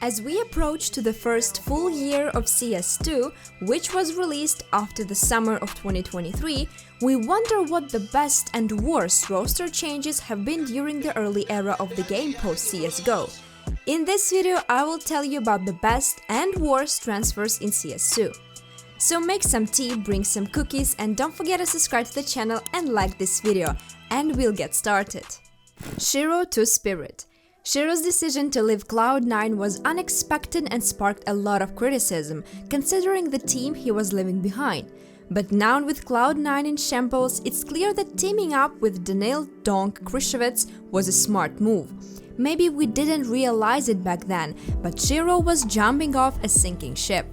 As we approach to the first full year of CS2, which was released after the summer of 2023, we wonder what the best and worst roster changes have been during the early era of the game post CSGO. In this video, I will tell you about the best and worst transfers in CS2. So make some tea, bring some cookies, and don't forget to subscribe to the channel and like this video, and we'll get started. Shiro to Spirit. Shiro's decision to leave Cloud9 was unexpected and sparked a lot of criticism, considering the team he was leaving behind. But now with Cloud9 in shambles, it's clear that teaming up with Daniil "Donk" Krishovets was a smart move. Maybe we didn't realize it back then, but Shiro was jumping off a sinking ship.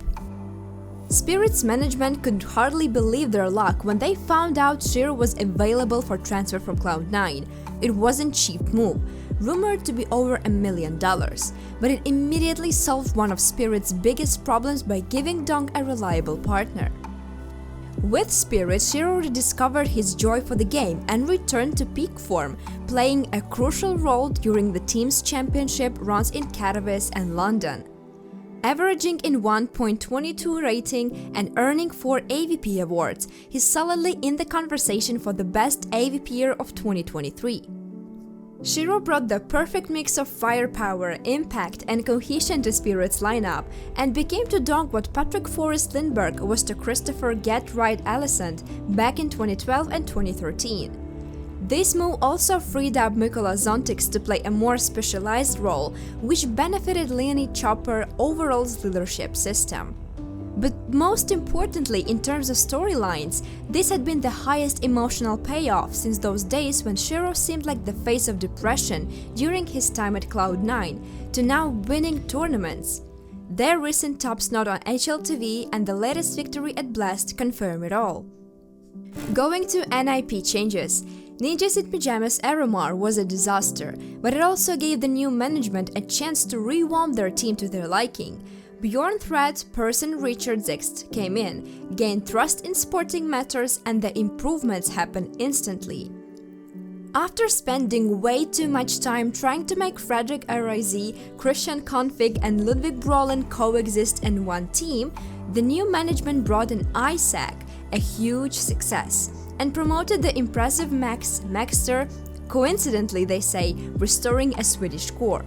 Spirit's management could hardly believe their luck when they found out Shiro was available for transfer from Cloud9. It wasn't a cheap move, rumored to be over $1 million, but it immediately solved one of Spirit's biggest problems by giving Donk a reliable partner. With Spirit, Shiro rediscovered his joy for the game and returned to peak form, playing a crucial role during the team's championship runs in Katowice and London. Averaging in 1.22 rating and earning 4 AVP awards, he's solidly in the conversation for the best AVPer of 2023. Shiro brought the perfect mix of firepower, impact, and cohesion to Spirit's lineup, and became to Donk what Patrick Forrest Lindbergh was to Christopher Get Right Alicent back in 2012 and 2013. This move also freed up Mykola Zontix to play a more specialized role, which benefited Leonid Chopper overall's leadership system. But most importantly, in terms of storylines, this had been the highest emotional payoff since those days when Shiro seemed like the face of depression during his time at Cloud9, to now winning tournaments. Their recent top snot on HLTV and the latest victory at Blast confirm it all. Going to NIP changes. Ninjas in Pyjamas Aeromar was a disaster, but it also gave the new management a chance to revamp their team to their liking. Bjorn Threat person Richard Zixt came in, gained trust in sporting matters, and the improvements happened instantly. After spending way too much time trying to make Frederick RIZ, Christian Config, and Ludwig Brollan coexist in one team, the new management brought in ISAC, a huge success, and promoted the impressive Max Maxter, coincidentally they say, restoring a Swedish core.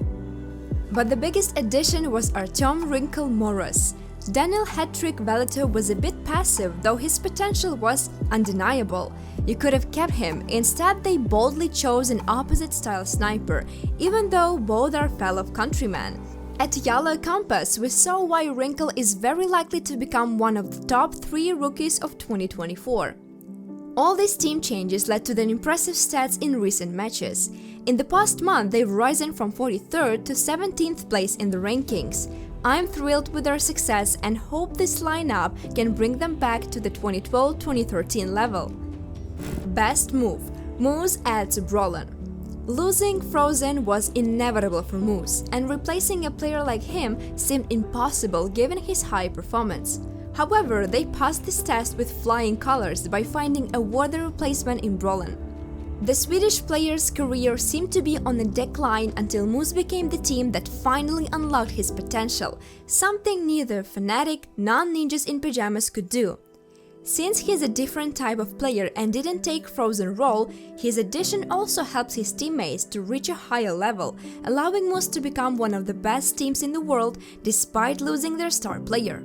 But the biggest addition was Artyom Wrinkle Morris. Daniil Hat-Trick Valeto was a bit passive, though his potential was undeniable. You could have kept him, instead they boldly chose an opposite-style sniper, even though both are fellow countrymen. At Yellow Compass, we saw why Wrinkle is very likely to become one of the top 3 rookies of 2024. All these team changes led to the impressive stats in recent matches. In the past month, they've risen from 43rd to 17th place in the rankings. I'm thrilled with their success and hope this lineup can bring them back to the 2012-2013 level. Best move: MOUZ adds Brollan. Losing Frozen was inevitable for MOUZ, and replacing a player like him seemed impossible given his high performance. However, they passed this test with flying colors by finding a worthy replacement in Brollan. The Swedish player's career seemed to be on a decline until MOUZ became the team that finally unlocked his potential, something neither Fnatic nor Ninjas in Pyjamas could do. Since he's a different type of player and didn't take Frozen role, his addition also helps his teammates to reach a higher level, allowing MOUZ to become one of the best teams in the world despite losing their star player.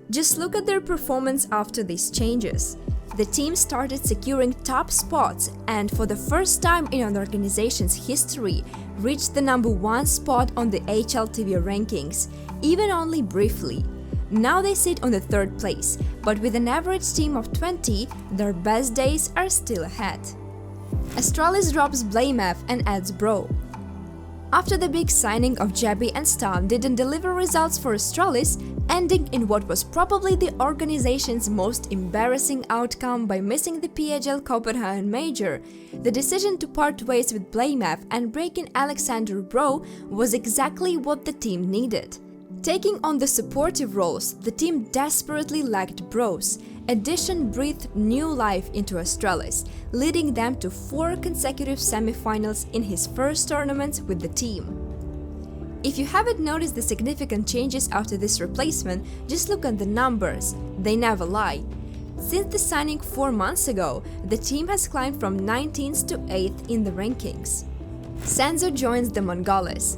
Just look at their performance after these changes. The team started securing top spots and, for the first time in an organization's history, reached the #1 spot on the HLTV rankings, even only briefly. Now they sit on the 3rd place, but with an average team of 20, their best days are still ahead. Astralis drops blameF and adds Bro. After the big signing of Jabby and Stam didn't deliver results for Astralis, ending in what was probably the organization's most embarrassing outcome by missing the PHL Copenhagen Major, the decision to part ways with blameF and break in Alexander Bro was exactly what the team needed. Taking on the supportive roles, the team desperately lacked Bros. Addition breathed new life into Astralis, leading them to 4 consecutive semifinals in his first tournament with the team. If you haven't noticed the significant changes after this replacement, just look at the numbers. They never lie. Since the signing 4 months ago, the team has climbed from 19th to 8th in the rankings. Senzu joins the Mongolz.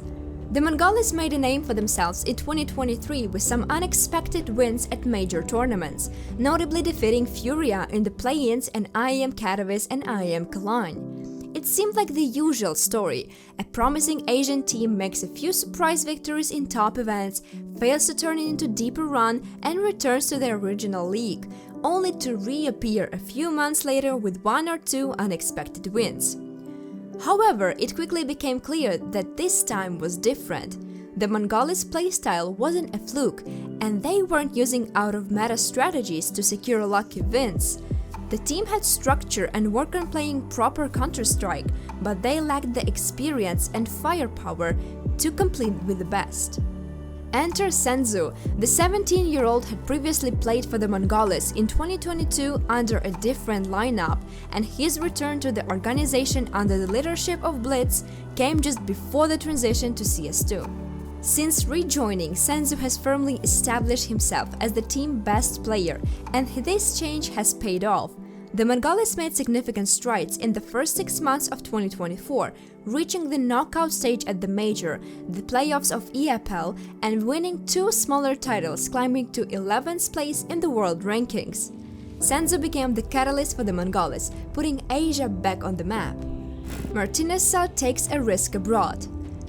The Mongolz made a name for themselves in 2023 with some unexpected wins at major tournaments, notably defeating Furia in the play-ins and IEM Katowice and IEM Cologne. It seemed like the usual story. A promising Asian team makes a few surprise victories in top events, fails to turn it into deeper run, and returns to their original league, only to reappear a few months later with 1 or 2 unexpected wins. However, it quickly became clear that this time was different. The Mongolz playstyle wasn't a fluke, and they weren't using out-of-meta strategies to secure lucky wins. The team had structure and worked on playing proper Counter-Strike, but they lacked the experience and firepower to compete with the best. Enter Senzu. The 17-year-old had previously played for the Mongolz in 2022 under a different lineup, and his return to the organization under the leadership of Blitz came just before the transition to CS2. Since rejoining, Senzu has firmly established himself as the team's best player, and this change has paid off. The Mongolz made significant strides in the first 6 months of 2024, reaching the knockout stage at the Major, the playoffs of EFL, and winning 2 smaller titles, climbing to 11th place in the world rankings. Senzu became the catalyst for the Mongolz, putting Asia back on the map. MartinezSa takes a risk abroad.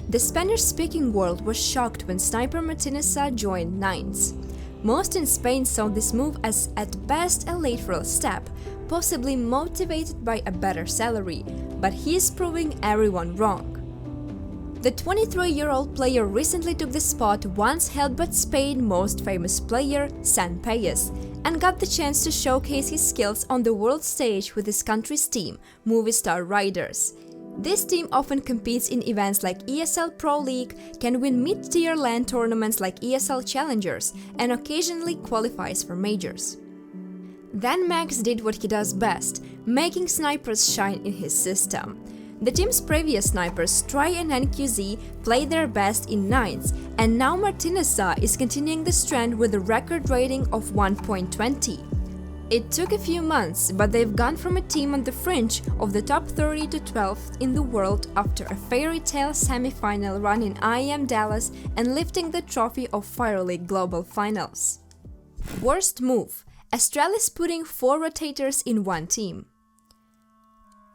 The Spanish-speaking world was shocked when sniper MartinezSa joined ENCE. Most in Spain saw this move as at best a lateral step, possibly motivated by a better salary, but he is proving everyone wrong. The 23-year-old player recently took the spot once held by Spain's most famous player, San Payas, and got the chance to showcase his skills on the world stage with his country's team, Movistar Riders. This team often competes in events like ESL Pro League, can win mid-tier LAN tournaments like ESL Challengers, and occasionally qualifies for majors. Then Max did what he does best, making snipers shine in his system. The team's previous snipers, Try and NQZ, played their best in ENCE, and now MartinezSa is continuing this trend with a record rating of 1.20. It took a few months, but they've gone from a team on the fringe of the top 30 to 12th in the world after a fairy tale semi-final run in IEM Dallas and lifting the trophy of Fire League Global Finals. Worst move: Astralis putting 4 rotators in one team.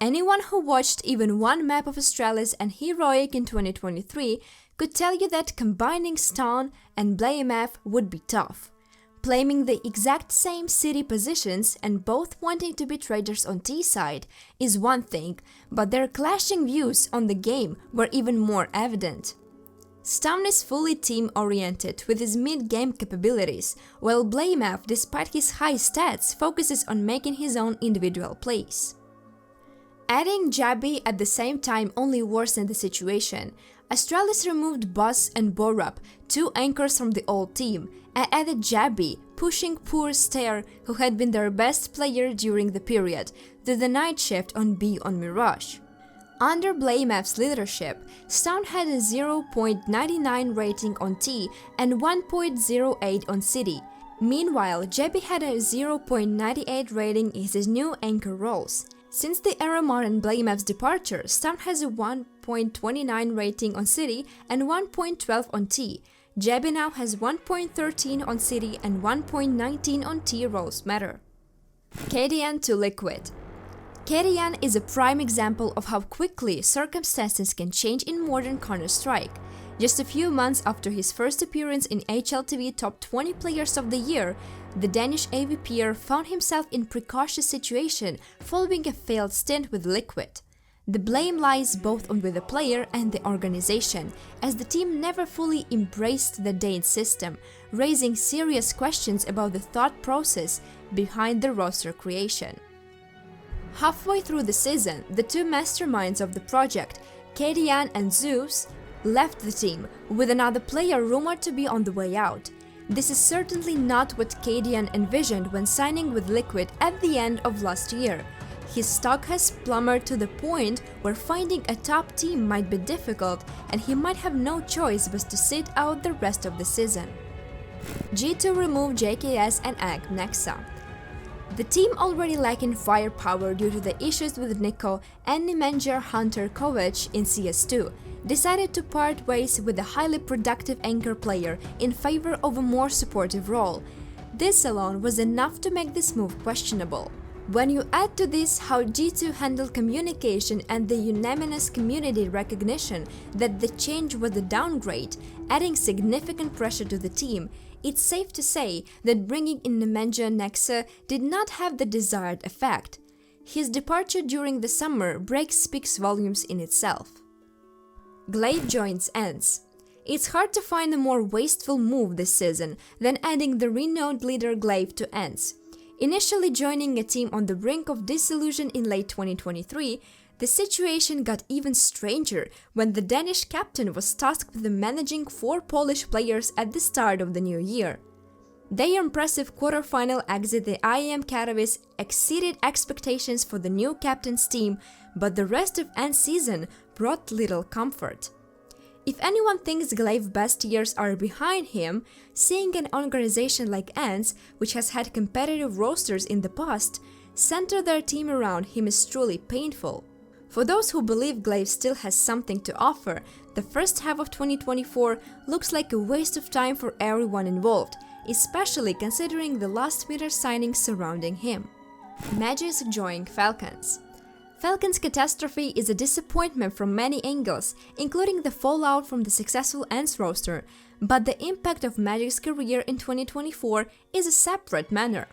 Anyone who watched even one map of Astralis and Heroic in 2023 could tell you that combining Stun and blameF would be tough. Claiming the exact same city positions and both wanting to be traders on T side is one thing, but their clashing views on the game were even more evident. Stun is fully team-oriented with his mid-game capabilities, while blameF, despite his high stats, focuses on making his own individual plays. Adding Jabby at the same time only worsened the situation. Astralis removed Buzz and Borup, 2 anchors from the old team, and added Jabby, pushing poor Stair, who had been their best player during the period, to the night shift on B on Mirage. Under blameF's leadership, Stun had a 0.99 rating on T and 1.08 on City. Meanwhile, Jabby had a 0.98 rating in his new anchor roles. Since the RMR and blameF's departure, Stun has a 1.29 rating on City and 1.12 on T. Jabby now has 1.13 on City and 1.19 on T roles matter. Cadian to Liquid. Cadian is a prime example of how quickly circumstances can change in modern Counter-Strike. Just a few months after his first appearance in HLTV Top 20 Players of the Year, the Danish AVPer found himself in precarious situation following a failed stint with Liquid. The blame lies both with the player and the organization, as the team never fully embraced the Dane system, raising serious questions about the thought process behind the roster creation. Halfway through the season, the 2 masterminds of the project, Cadian and Zeus, left the team, with another player rumored to be on the way out. This is certainly not what Cadian envisioned when signing with Liquid at the end of last year. his stock has plummeted to the point where finding a top team might be difficult and he might have no choice but to sit out the rest of the season. G2 removed JKS and Nexa. The team, already lacking firepower due to the issues with Nico and Nemanja Hunter-Kovac in CS2, decided to part ways with a highly productive anchor player in favor of a more supportive role. This alone was enough to make this move questionable. When you add to this how G2 handled communication and the unanimous community recognition that the change was a downgrade, adding significant pressure to the team, it's safe to say that bringing in Nemanja Nexa did not have the desired effect. His departure during the summer break speaks volumes in itself. Gla1ve joins ENCE. It's hard to find a more wasteful move this season than adding the renowned leader Gla1ve to ENCE. Initially joining a team on the brink of dissolution in late 2023, the situation got even stranger when the Danish captain was tasked with managing 4 Polish players at the start of the new year. Their impressive quarterfinal exit the IEM Katowice exceeded expectations for the new captain's team, but the rest of ENCE season brought little comfort. If anyone thinks Gla1ve's best years are behind him, seeing an organization like ENCE, which has had competitive rosters in the past, center their team around him is truly painful. For those who believe Gla1ve still has something to offer, the first half of 2024 looks like a waste of time for everyone involved, especially considering the last-minute signings surrounding him. Magisk joining Falcons. Falcons' catastrophe is a disappointment from many angles, including the fallout from the successful ENCE roster, but the impact of Magisk's career in 2024 is a separate matter.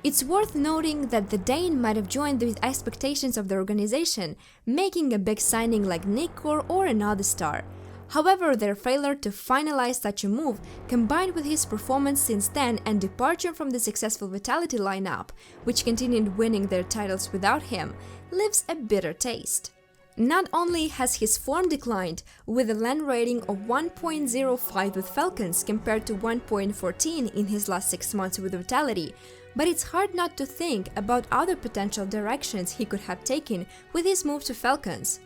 It's worth noting that the Dane might have joined with expectations of the organization, making a big signing like Nikor or another star. However, their failure to finalize such a move, combined with his performance since then and departure from the successful Vitality lineup, which continued winning their titles without him, leaves a bitter taste. Not only has his form declined, with a LAN rating of 1.05 with Falcons compared to 1.14 in his last 6 months with Vitality, but it's hard not to think about other potential directions he could have taken with his move to Falcons.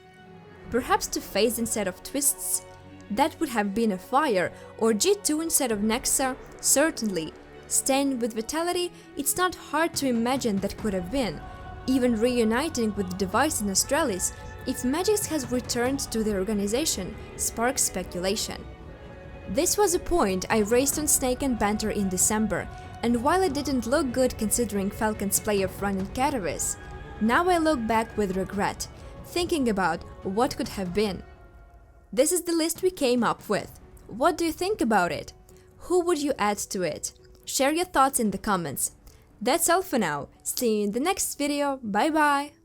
Perhaps to FaZe instead of Twists? That would have been a fire, or G2 instead of Nexa? Certainly. Staying with Vitality, it's not hard to imagine that could have been. Even reuniting with the device in Astralis, if Magisk has returned to the organization, sparks speculation. This was a point I raised on Snake and Banter in December, and while it didn't look good considering Falcons' playoff run in Katowice, now I look back with regret, thinking about what could have been. This is the list we came up with. What do you think about it? Who would you add to it? Share your thoughts in the comments. That's all for now. See you in the next video. Bye bye!